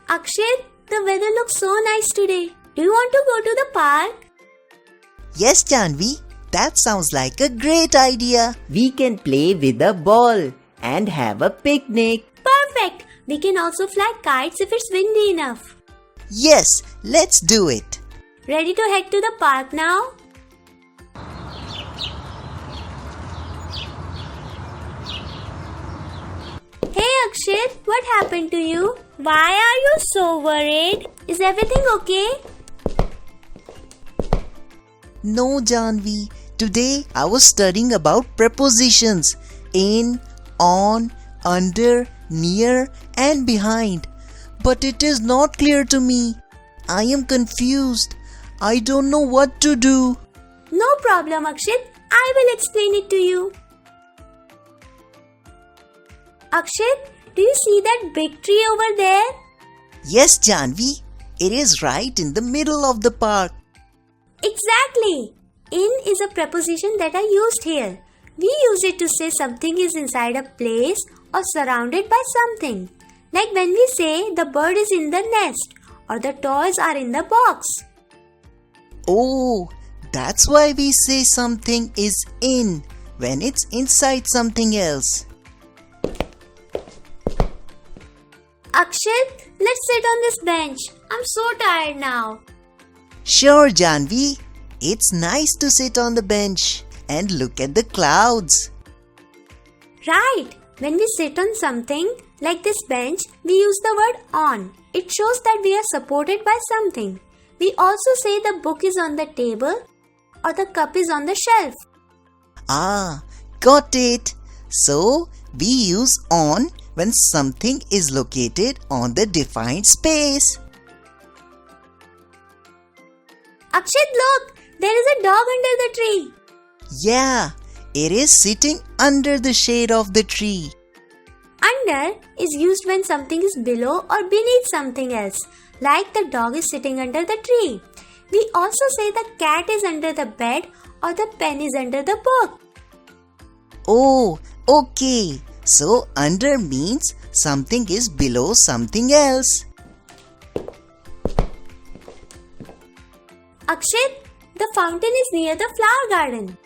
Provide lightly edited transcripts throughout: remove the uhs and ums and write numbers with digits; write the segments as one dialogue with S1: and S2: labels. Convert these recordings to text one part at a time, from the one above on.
S1: Akshay, the weather looks so nice today. Do you want to go to the park?
S2: Yes, Janvi, that sounds like a great idea.
S3: We can play with a ball and have a picnic.
S1: Perfect! We can also fly kites if it's windy enough.
S2: Yes, let's do it.
S1: Ready to head to the park now? Hey Akshay, what happened to you? Why are you so worried? Is everything okay?
S2: No, Janvi. Today I was studying about prepositions in, on, under, near and behind. But it is not clear to me. I am confused. I don't know what to do.
S1: No problem, Akshay. I will explain it to you. Akshay, do you see that big tree over there?
S2: Yes, Janvi. It is right in the middle of the park.
S1: Exactly. In is a preposition that are used here. We use it to say something is inside a place or surrounded by something. Like when we say the bird is in the nest or the toys are in the box.
S2: Oh, that's why we say something is in when it's inside something else.
S1: Akshay, let's sit on this bench. I'm so tired now.
S2: Sure, Janvi. It's nice to sit on the bench and look at the clouds.
S1: Right. When we sit on something like this bench, we use the word on. It shows that we are supported by something. We also say the book is on the table or the cup is on the shelf.
S2: Ah, got it. So, we use on when something is located on the defined space.
S1: Akshay, look! There is a dog under the tree.
S2: Yeah, it is sitting under the shade of the tree.
S1: Under is used when something is below or beneath something else, like the dog is sitting under the tree. We also say the cat is under the bed or the pen is under the book.
S2: Oh, okay. So, under means something is below something else.
S1: Akshay, the fountain is near the flower garden.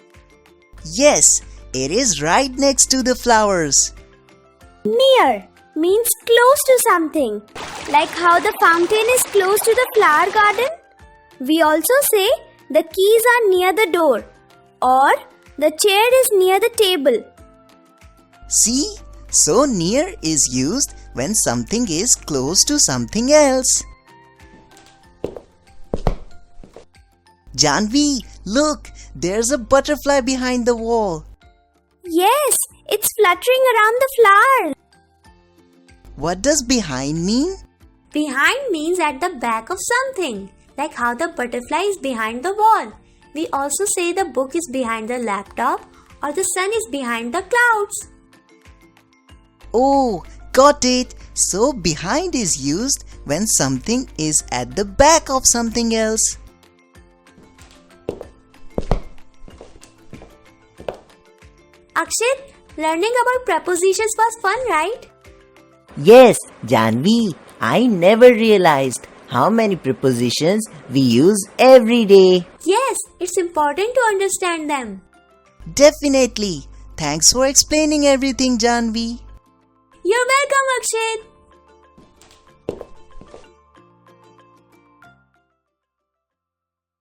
S2: Yes, it is right next to the flowers.
S1: Near means close to something, like how the fountain is close to the flower garden. We also say the keys are near the door or the chair is near the table.
S2: See, so near is used when something is close to something else. Janvi, look, there's a butterfly behind the wall.
S1: Yes, it's fluttering around the flower.
S2: What does behind mean?
S1: Behind means at the back of something, like how the butterfly is behind the wall. We also say the book is behind the laptop or the sun is behind the clouds.
S2: Oh, got it. So behind is used when something is at the back of something else.
S1: Akshay, learning about prepositions was fun, right?
S3: Yes, Janvi, I never realized how many prepositions we use every day.
S1: Yes, it's important to understand them.
S2: Definitely. Thanks for explaining everything, Janvi.
S1: You're welcome, Akshay.